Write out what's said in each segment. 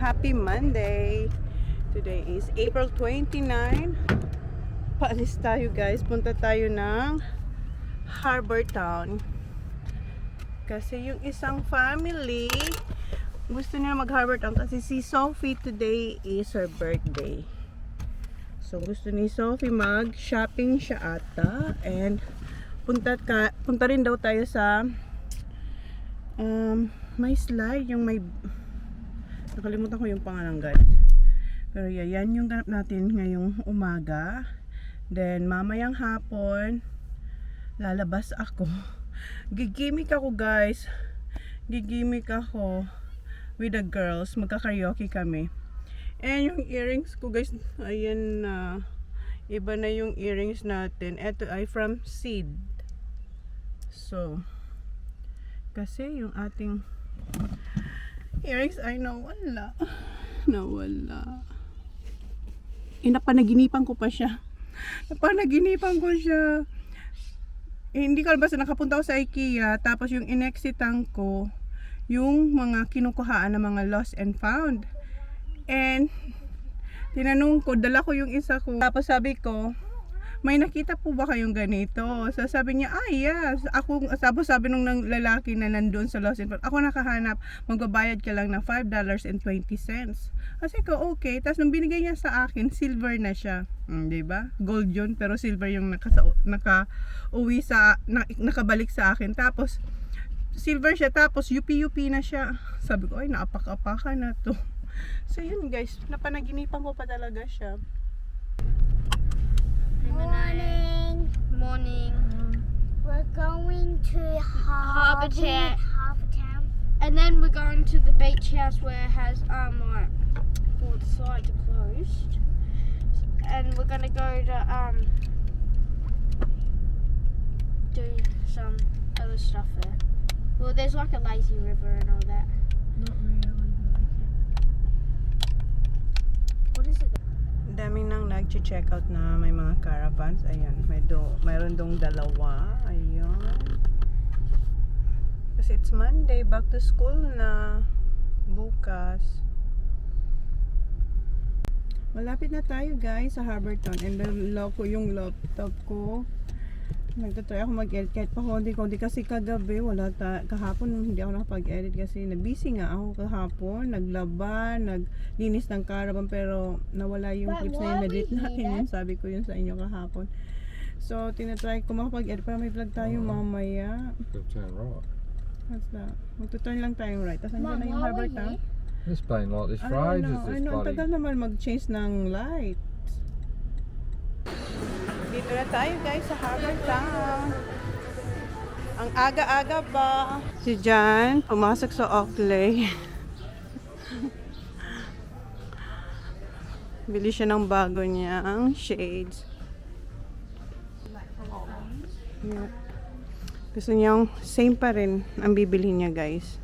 Happy Monday! Today is April 29. Paalis tayo guys. Punta tayo ng Harbor Town. Kasi yung isang family gusto nila mag-Harbor Town kasi si Sophie today is her birthday. So gusto ni Sophie mag-shopping siya ata. And punta rin daw tayo sa may slide, yung may nakalimutan ko yung pangalan guys, pero yan yung ganap natin ngayong umaga. Then mamayang hapon lalabas ako, gigimik ako guys, gigimik ako with the girls, magka-karaoke kami. And yung earrings ko guys, ayan na, iba na yung earrings natin. Ito ay from Seed. So kasi yung ating earrings ay nawala. Napanaginipan ko pa siya. Napanaginipan ko siya. Hindi ko basta nakapunta ako sa IKEA. Tapos yung inexitan ko yung mga kinukuhaan ng mga lost and found. And tinanong ko, dala ko yung isa ko. Tapos sabi ko, may nakita po ba kayong ganito? So sabi niya, yes. Tapos sabi nung lalaki na nandun sa Lost and Found, ako nakahanap, magbabayad ka lang ng $5.20. Kasi ko, okay. Tapos nung binigay niya sa akin, silver na siya. Diba? Gold yun, pero silver yung nakabalik sa akin. Tapos, silver siya, tapos UP na siya. Sabi ko, ay, naapak-apakan na to. So yun guys, napanaginipan ko pa talaga siya. Morning. We're going to Harbour Town. Harbour Town. And then we're going to the beach house where it has like all the sides are closed. And we're gonna go to do some other stuff there. Well, there's like a lazy river and all that. Not really. What is it? Dami nang nag-check out na may mga caravans. Ayan, mayroon dong dalawa. Ayun. Kasi it's Monday, back to school na bukas. Malapit na tayo guys sa Harbor Town. And yung laptop ko, nagtatry ako mag-edit kahit pa konti kasi kagabi kahapon hindi ako nakapag-edit kasi busy nga ako kahapon, naglaba, naglinis ng caravan, pero nawala yung clips na yun, na-delete natin yun, sabi ko yun sa inyo kahapon. So tinatry ko makapag-edit para may vlog tayo mamaya. Turn right. What's that? Magtuturn lang tayo right, tapos nandiyan na yung Harbor Town. It's been like this for ages. Ang tagal naman mag-change ng light. Dito na tayo guys sa Harbor Town. Ang aga-aga ba? Si Jan pumasok sa Oakley. Bili siya ng bago niyang shades. Yeah. Gusto niyang same pa rin ang bibili niya guys.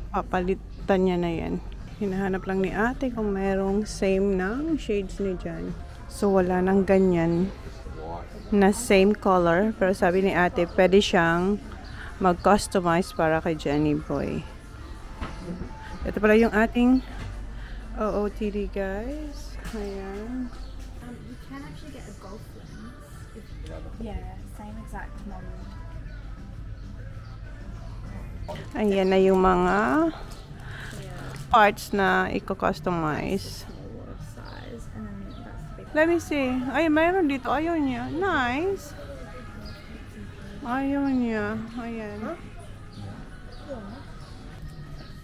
Papalitan niya na yan. Hinahanap lang ni ate kung merong same ng shades ni Jan. So wala nang ganyan na same color, pero sabi ni ate pwede siyang mag-customize para kay Jenny Boy. Ito pala yung ating OOTD guys. Ayan. You can actually get a golf lens. Yeah, same exact model. Ayan na yung mga parts na i-customize. Let me see. Ay, mayroon dito. Ayaw niya. Nice. Ayaw niya. Ayan.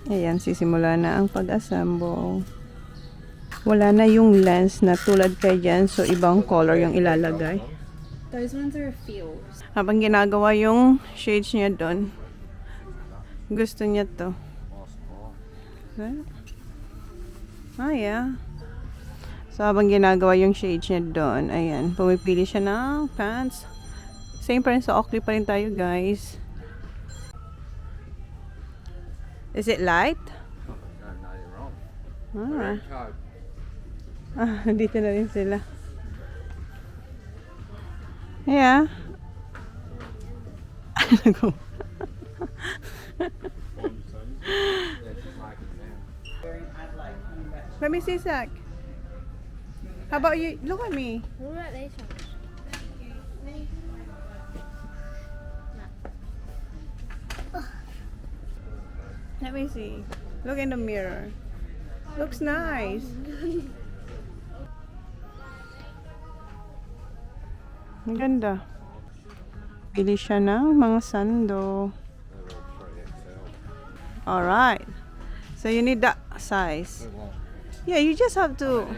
Ayan, sisimula na ang pag-assemble. Wala na yung lens na tulad kay Jan, so ibang color yung ilalagay. Those ones are fields. Habang ginagawa yung shades niya doon, gusto niya to. Ah, yeah. So, habang ginagawa yung shades niya doon, ayan, pumipili siya ng pants. Same pa rin sa Oakley pa rin tayo, guys. Is it light? Ah. Dito na rin sila. Yeah. Let me see, Zach. How about you? Look at me. What about these ones? Let me see. Look in the mirror. Looks nice. Ang ganda. Pili siya ng mga sando. Alright. So you need that size. Yeah, you just have to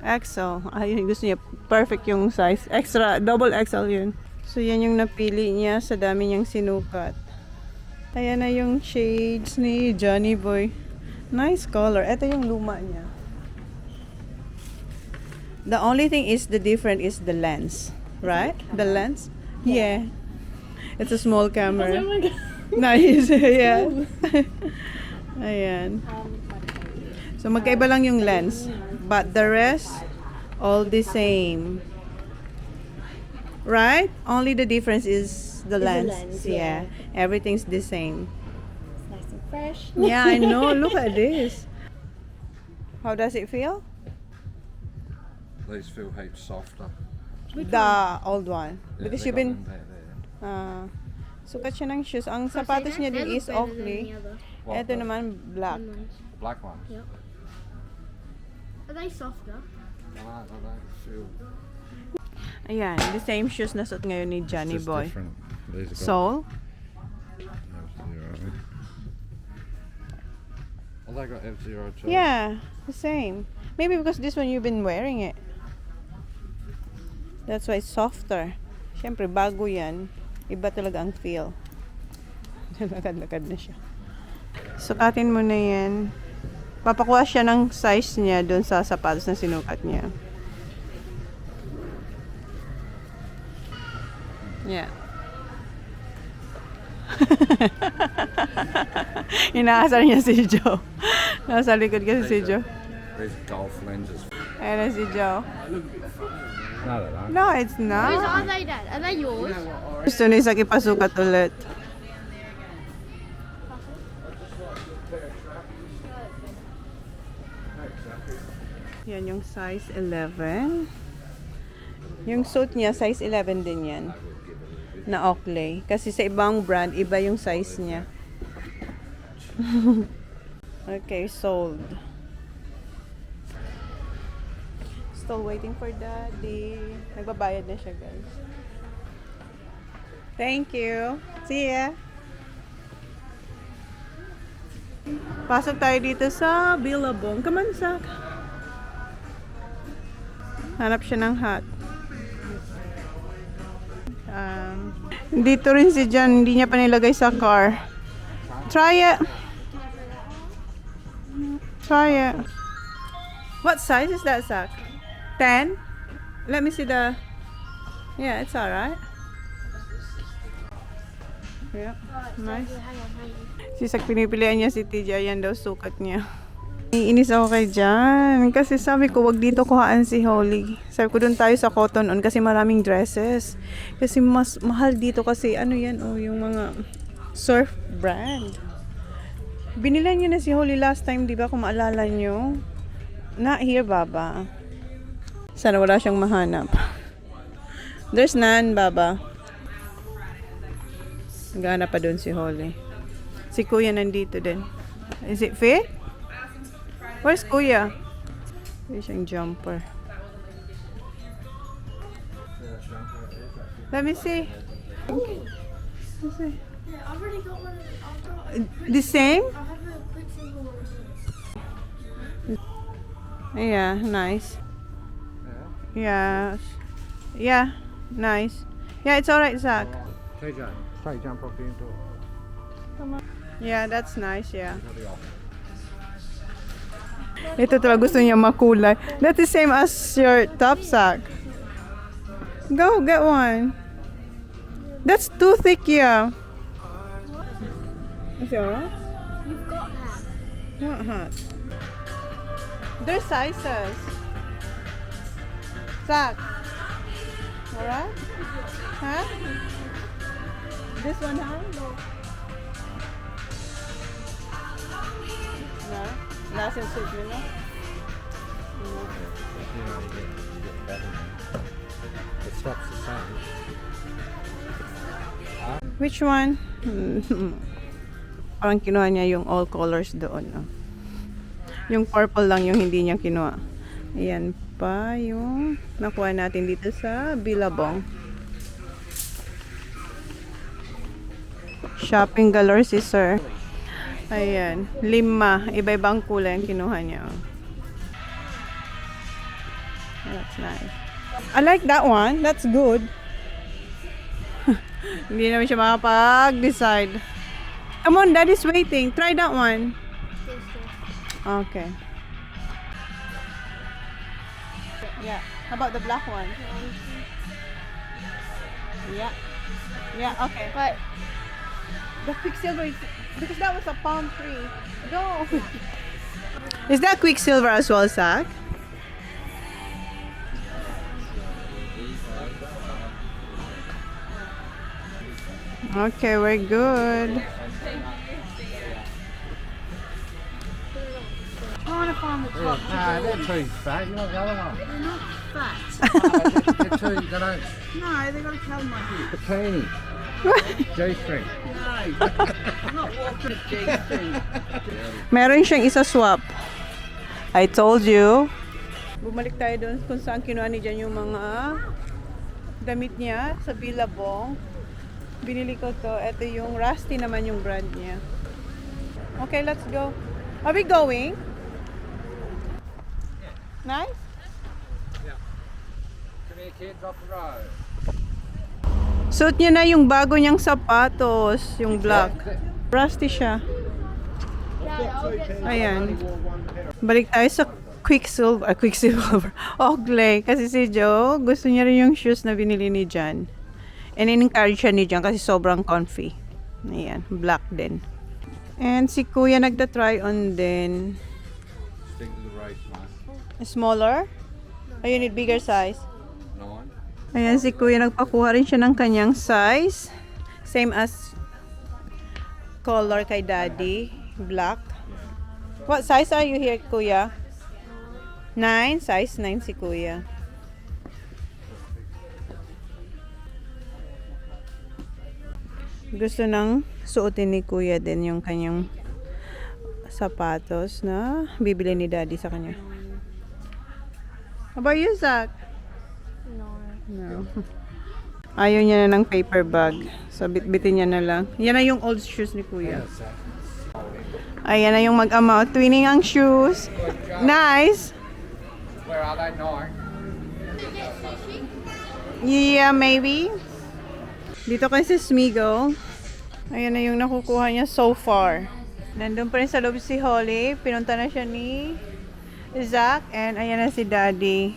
XL. Ayun, gusto niya. Perfect yung size. Extra, double XL yun. So yan yung napili niya sa dami niyang sinukat. Ayan na yung shades ni Johnny Boy. Nice color. Ito yung luma niya. The only thing is the different is the lens. Right? The lens? Yeah. It's a small camera. Oh my God. Nice. Yeah. Ayan. So magkaiba lang yung lens. But the rest, all the same. Right? Only the difference is the lens. Yeah. Everything's the same. It's nice and fresh. Yeah, I know. Look at this. How does it feel? These feel heaps softer. The old one. Yeah, Because they you've got been... them there. Sukat siya ng shoes. Ang sapatos niya din is Oakley. What, Ito naman black. The black ones? Yep. Are they softer? I don't feel. Ayan, the same shoes na suot ngayon ni Johnny Just Boy. different. These have got Sole? F0. Oh, they got F0 too. Yeah, the same. Maybe because this one you've been wearing it. That's why it's softer. Siyempre, bago yan. Iba talaga ang feel. Lakad-lakad na siya. Sukatin mo na yan. Papakuha siya ng size niya doon sa sapatos na sinukat niya. Yeah. Inaasar niya si Joe. Nasa likod kasi si Joe. These golf lenses. Ayan na si Joe. No, they don't. No, it's Whose not. are they, Dad? Are they yours? Gusto ni Isaac ipasukat ulit. Yan yung size 11. Yung suit niya, size 11 din yan. Na Oakley. Kasi sa ibang brand, iba yung size niya. Okay, sold. Still waiting for Daddy. Nagbabayad na siya, guys. Thank you. See ya. Pasok tayo dito sa Billabong. Come on, Zach. Hanap siya ng hat. Dito rin si John. Hindi niya pa nilagay sa car. Try it. Try it. What size is that, Zach? 10? Let me see the... Yeah, it's alright. Yeah, nice. Hang on. Si Zach, pinipilian niya si TJ. Ayan daw sukat niya. Iinis ako kay Jan. Kasi sabi ko, wag dito kuhaan si Holly. Sabi ko, doon tayo sa Cotton On kasi maraming dresses. Kasi mas mahal dito kasi ano yan, oh, yung mga surf brand. Binilan niyo na si Holly last time, di ba? Kung maalala niyo. Not here, Baba. Sana wala siyang mahanap. There's none, Baba. Naghahanap pa doon si Holly. Si Kuya nandito din. Is it fit? Where's Kuya? Where's siyang jumper? Let me see. Let's see. Yeah, I've already got one. The same? I have a quick single one. Yeah, nice. Yeah. Yeah, nice. Yeah, it's alright, Zach. TJ, jump off the door. Yeah, that's nice, yeah. Ito talaga gusto niya makulay. That's the same as your top, Zach. Go, get one. That's too thick, yeah. Is it alright? You've got that. What hat? There's sizes. Zach. Alright? Huh? This one, huh? No. Doesn't suit you, no? You know, you get better. It stops the sun. Which one? Parang kinuha niya yung all colors doon. No? Yung purple lang yung hindi niya kinuha. Ayan pa yung nakuha natin dito sa Billabong. Shopping galore si sir. Ayan. 5. Iba-ibang kulay ang kinuha niya. That's nice. I like that one. That's good. Hindi naman siya makapag-decide. Come on, Daddy's waiting. Try that one. Okay. Yeah. How about the black one? Yeah. Yeah, okay. But The Quicksilver is... Because that was a palm tree. Go! Is that Quicksilver as well, Zach? Okay, we're good. Trying to find the top. Nah, they're too fat. You want the other one? They're not fat. They're too, they don't... No, they got to tell my head. Bikini. G-string. No, I'm not walking a G-string. Meron siyang isa swap. I told you. Bumalik tayo doon kung saan kinuha ni Jan yung mga damit niya sa Billabong. Binili ko to. Ito yung Rusty naman yung brand niya. Okay, let's go. Are we going? Nice? Come here, kids, off the road. Suit niya na yung bago niyang sapatos, yung black. Rusty siya. Ayan. Balik tayo sa Quicksilver. Oakley. Kasi si Joe, gusto niya rin yung shoes na binili ni Jan. And in-encourage siya ni Jan kasi sobrang comfy. Ayan, black din. And si Kuya nagda-try on din. Stick to the race, mate. Smaller? Or you need bigger size? 9. Ayan, si Kuya nagpakuha rin siya ng kanyang size. Same as color kay Daddy. Black. What size are you here, Kuya? 9? Size 9 si Kuya. Gusto nang suotin ni Kuya din yung kanyang sapatos na bibili ni Daddy sa kanya. How about you, Zach? No. Ayaw niya na ng paper bag. So, bitbitin niya na lang. Yan na yung old shoes ni Kuya. Ayan na yung mag-ama. Twinning ang shoes. Nice. Where are they? 9. Yeah, maybe. Dito kasi sa Smigo. Ayan na yung nakukuha niya so far. Nandun pa rin sa loob si Holly. Pinunta na siya ni Zach. And ayan na si Daddy.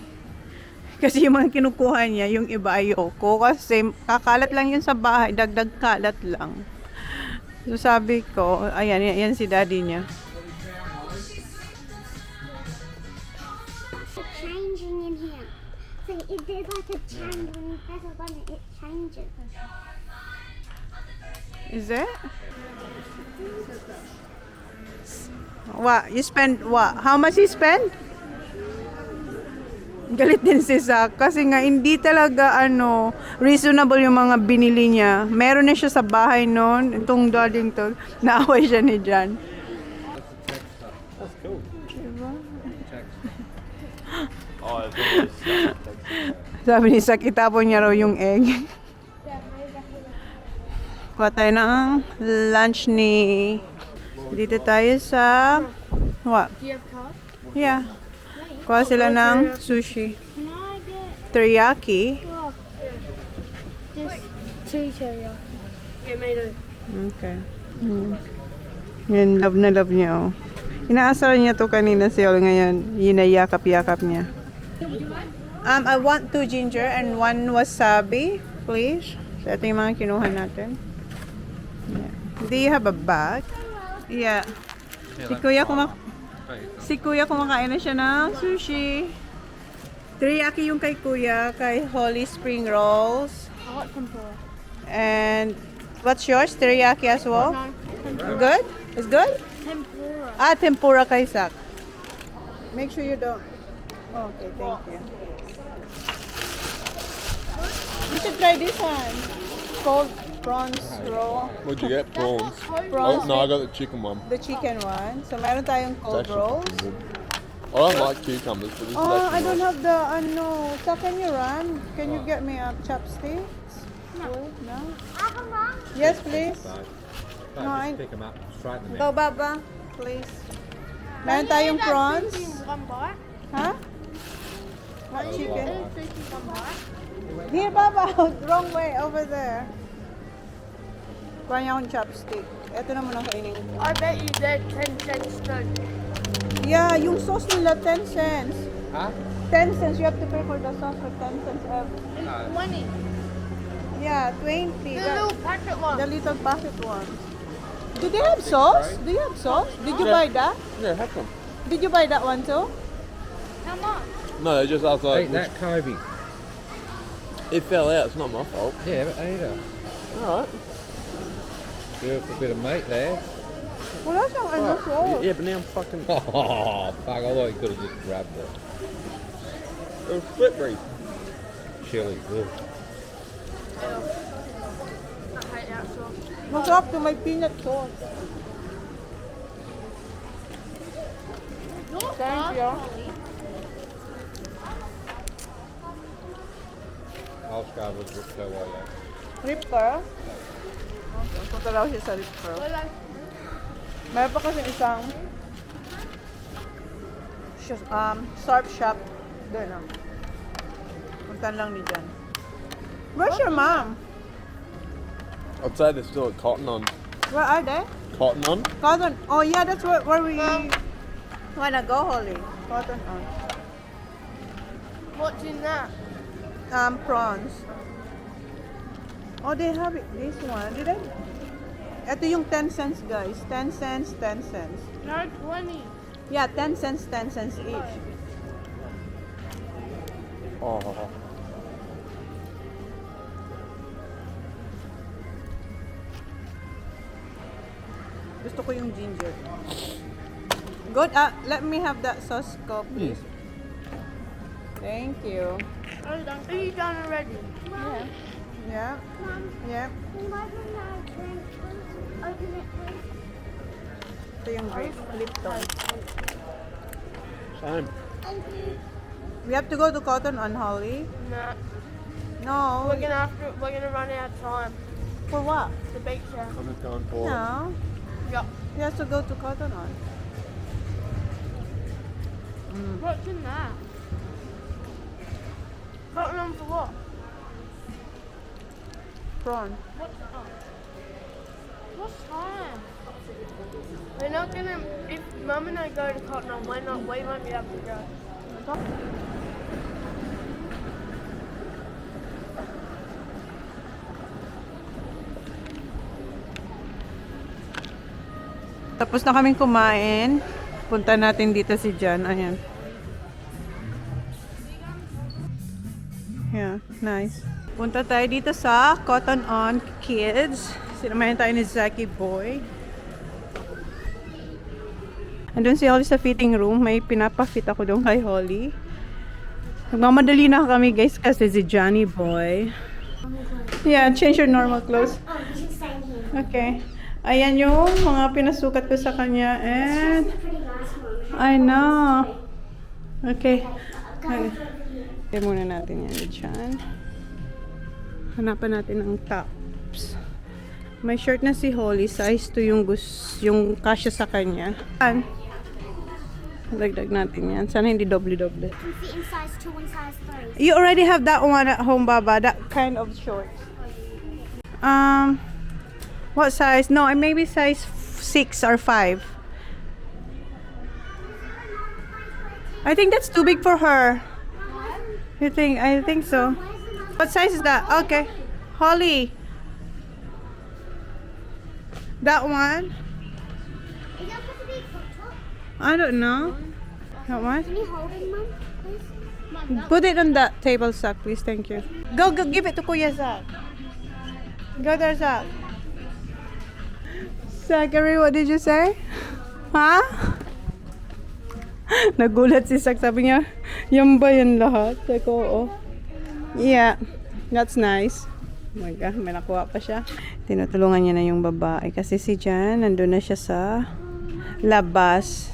Kasi yung mga kinukuha niya, yung iba ayoko. Kasi kakalat lang yun sa bahay. Dagdag kalat lang. So sabi ko, ayan, ayan si Daddy niya. changing in here. So if there's like a change when you press a button, it changes. Is it? What? You spend what? How much you spend? Galit din si Zach kasi nga hindi talaga reasonable yung mga binili niya. Meron na siya sa bahay noon, itong Darlington. Naaway siya ni Jan. That's cool. Diba? Oh, it's Sabi ni Zach, itapon niya raw yung egg. Kuha tayo ng lunch ni... Dito tayo sa... What? Do you have a card? Yeah. Kuha sila ng sushi. Can I get Teriyaki. just 2 teriyaki? Get me 2. Okay. Yan, love na love niya, oh. Inaasar niya to kanina si Ol, ngayon yinayakap-yakap niya. I want 2 ginger and 1 wasabi, please. So, ito yung mga kinuha natin. Yeah. Do you have a bag? Yeah. Si Kuya kumakain na siya ng sushi. Teriyaki yung kay Kuya, kay Holly spring rolls. I like tempura. And what's yours? Teriyaki as well? No, tempura. Good? It's good? Tempura. Tempura kay Zach. Make sure you don't. Okay, thank you. You should try this one. Cold prawns roll. What'd you get? Prawns. Prawns. Oh, no, I got the chicken one. The chicken one. So meron tayong It's cold actually rolls. fucking good. I don't like cucumbers, but this is Oh, actually I don't nice. have the ano. So can you run? Can you get me a chopsticks? No. No? Yes, please. So, No, I- just pick them up straight in the Go, mouth. Baba. Please. Meron tayong prawns. One bite. Huh? What Only chicken? one bite. Here, Baba. Wrong way. Over there. Kuha niya akong chopstick. Ito naman ang kainin ko. I bet you they're 10 cents too. Yeah, yung sauce nila 10 cents. Huh? 10 cents. You have to pay for the sauce for 10 cents every. It's 20. Yeah, 20. The That- little packet one. the little packet ones. Do they have sauce? Do you have sauce? Did you buy that? Yeah, have some. Did you buy that one too? How much? No, they just asked like, Eat that, Kobe. it fell out. It's not my fault. Yeah, but eat it. Alright. Beautiful bit of meat there. Wala siyang ano sauce. Yeah, but now I'm fucking. Oh, fuck, I thought you could have just grabbed it. It was slippery. Chili, ugh. I hate that sauce. Masarap to may peanut sauce. Thank you. I'll just go with the so while you. Ripper. Okay, punta daw siya sa Ripper. Meron pa kasi isang surf shop. Doon ah. Punta lang ni Jan. Where's your mom? I'd say they're still at Cotton On. Where are they? Cotton On? Cotton. Oh yeah, that's where we wanna go, Holly. Cotton on. What's in that? Prawns. Oh, they have it. This one. Did I? Ito yung 10 cents, guys. 10 cents, 10 cents. No, 20. Yeah, 10 cents, 10 cents each. Oh. Gusto ko yung ginger. Good. Let me have that sauce, ko, please. Thank you. Are you done already? Yeah. Yeah. Yeah. Ito yung Lipton. Same. We have to go to Cotton on, Holly. No. No. We're gonna run out of time. For what? The beach house. I'm just going for No. Yup. We have to go to Cotton on. What's in that? Cotton on for what? Prawn. What's time? We're not gonna. If Mum and I go to Cotton on, we won't be able to go. Tapos na kaming kumain. Punta natin dito si Jan. Ayan. Yeah, nice. Punta tayo dito sa Cotton On Kids. Sinamayan tayo ni Zaki Boy. Andun si Holly sa fitting room. May pinapa-fit ako doon kay Holly. Nagmamadali na kami guys kasi si Johnny Boy. Yeah, change your normal clothes. Oh, you should stay in here. Okay. Ayan yung mga pinasukat ko sa kanya and Pretty nice one. I know. Okay. Go Okay. over here. Kaya muna natin yan dyan. Hanapan natin ang tops. May shirt na si Holly. Size 2 yung kasya sa kanya. Yan. Dagdag natin yan. Sana hindi doble-doble. Can fit in size 2 and size 3. You already have that one at home, Baba. That kind of short. What size? No, maybe size 6 or 5. I think that's too big for her. You think? I think so. What size is that? Okay. Holly. That one? Is that supposed to be a crop top? I don't know. That one? Can you hold it, Mum, please? Put it on that table, Zach, please. Thank you. Go, give it to Kuya Zach. Go there, Zach. Zachary, what did you say? Huh? Nagulat si Sak. Sabi niya, yan ba yan lahat? Sabi ko, oo. Yeah, that's nice. Oh my God, may nakuha pa siya. Tinutulungan niya na yung babae. Kasi si Jan, nandun na siya sa labas.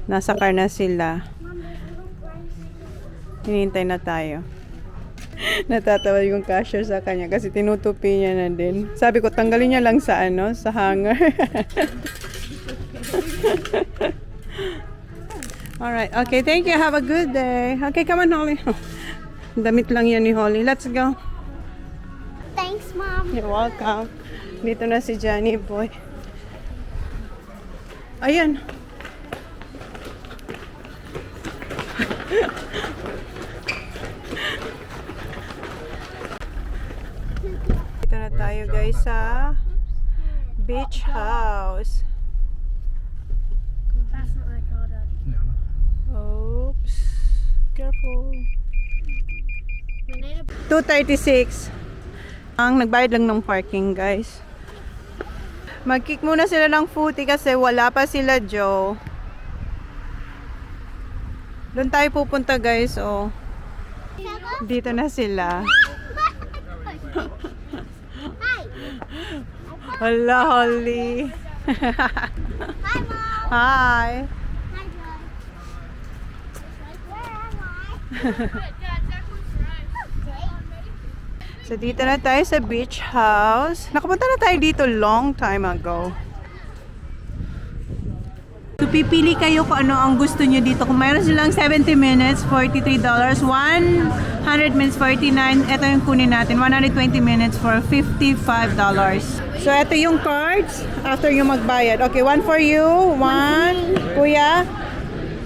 Nasa car na sila. Hinihintay na tayo. Natatawa yung cashier sa kanya kasi tinutupi niya na din. Sabi ko, tanggalin niya lang sa sa hanger. Alright, okay, thank you. Have a good day. Okay, come on, Holly. Damit lang yan ni Holly. Let's go. Thanks, Mom. You're welcome. Dito na si Johnny Boy. Ayan. Dito na tayo guys sa beach house. That's not my car, Dad. Oops. Careful. We need a 236. Ang nagbayad lang ng parking, guys. Mag-kick muna sila ng footy kasi wala pa sila, Joe. Doon tayo pupunta, guys, oh. Dito na sila. Hi. Hala, Holly. Hi, Mom. Hi. Hi, Joy. Where am I? So, dito na tayo sa beach house. Nakapunta na tayo dito long time ago. So, pipili kayo kung ano ang gusto nyo dito. Kung mayroon silang 70 minutes, $43. 100 minutes, $49. Ito yung kunin natin. 120 minutes for $55. So, ito yung cards after yung magbayad. Okay, one for you. One. Kuya.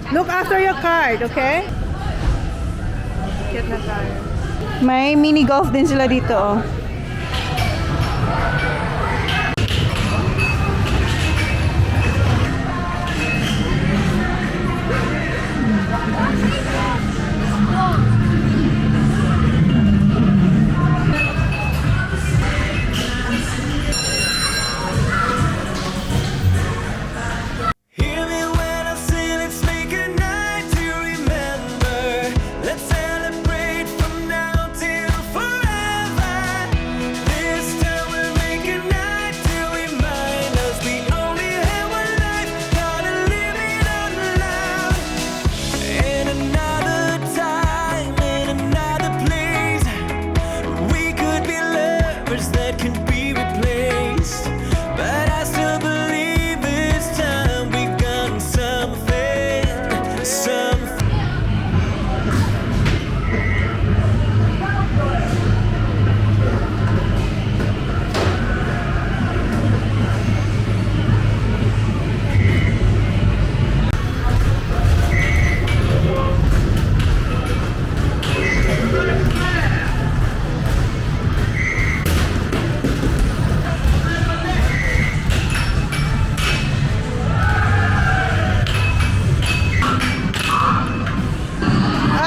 Look after your card, okay? Get na tayo. May mini golf din sila dito, oh. Hear me when I say let's make a night to remember. Let's celebrate from now till forever. This time we'll make a night to remind us we only have one life, gotta live it out loud. In another time, in another place, we could be lovers that can be replaced. But I still believe this time we got something, something.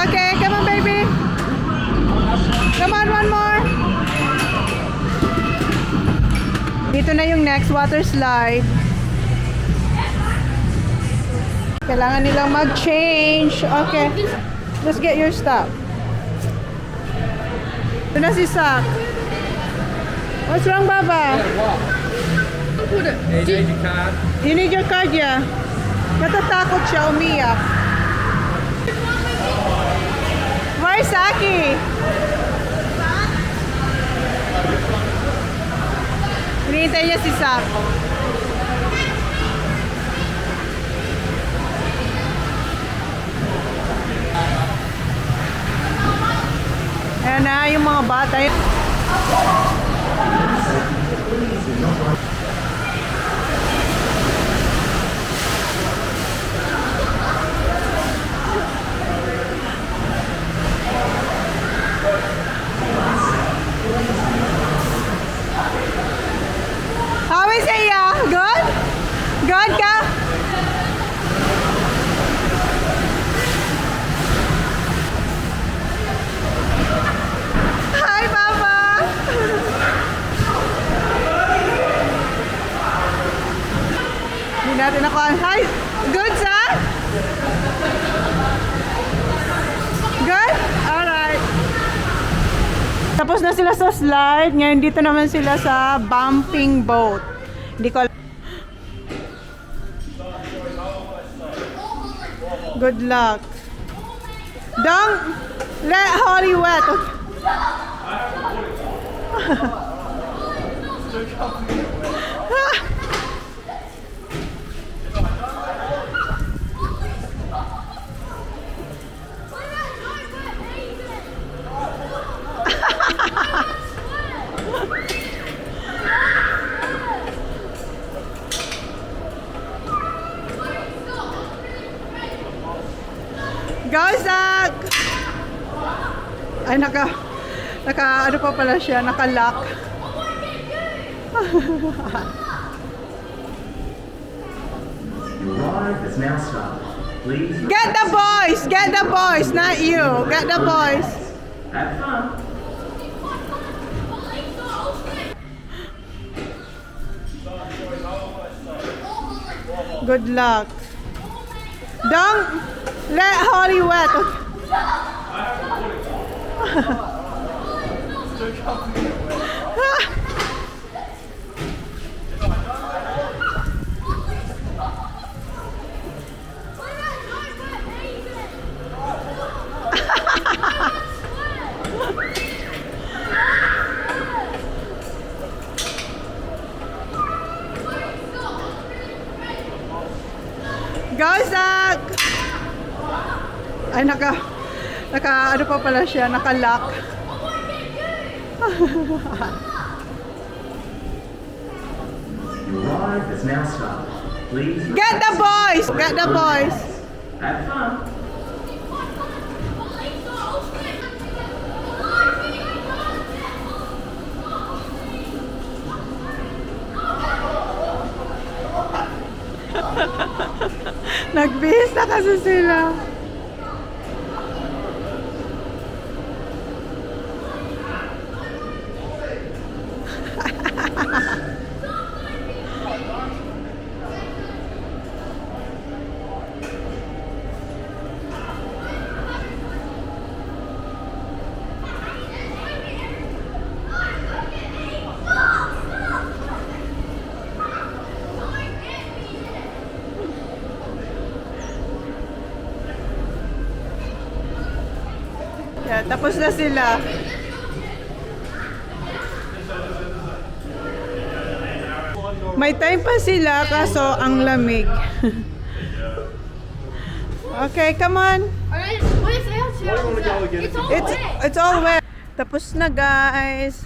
Okay, come on, baby. Come on, one more. Dito na yung next water slide. Kailangan nilang mag-change. Okay. Just get your stuff. Ito na si Sak. What's wrong, Baba? You need your card, yeah. Natatakot siya, umiyak. Where's Saki? Hinihintay niya si Sak. Ayan na yung mga bata. How is it, yeah? Good? Good ka? Hi, Papa! na sila sa slide. Ngayon dito naman sila sa bumping boat. Hindi ko alam. Good luck. Don't let Holly wet. Go, Zach! Ay, ano pa pala siya, naka-lock. Your ride has now started. Please Get the boys, not you. Get the boys. have fun. Good luck. Don't let Holly wet. Go, Zach! Ay, ano pa pala siya, naka-lock. Your ride has now started. Please Get the boys. have fun. Nagbihis na kasi sila. Yeah, tapos na sila. May time pa sila kaso ang lamig. Okay, come on. It's all wet. Tapos na, guys.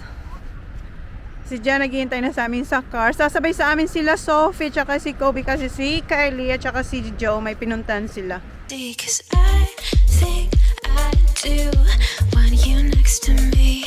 Si Jan naghihintay na sa amin sa car. Sasabay sa amin sila Sophie tsaka si Kobe kasi si Kylie at tsaka si Joe may pinuntan sila. Cause I think I do want you next to me.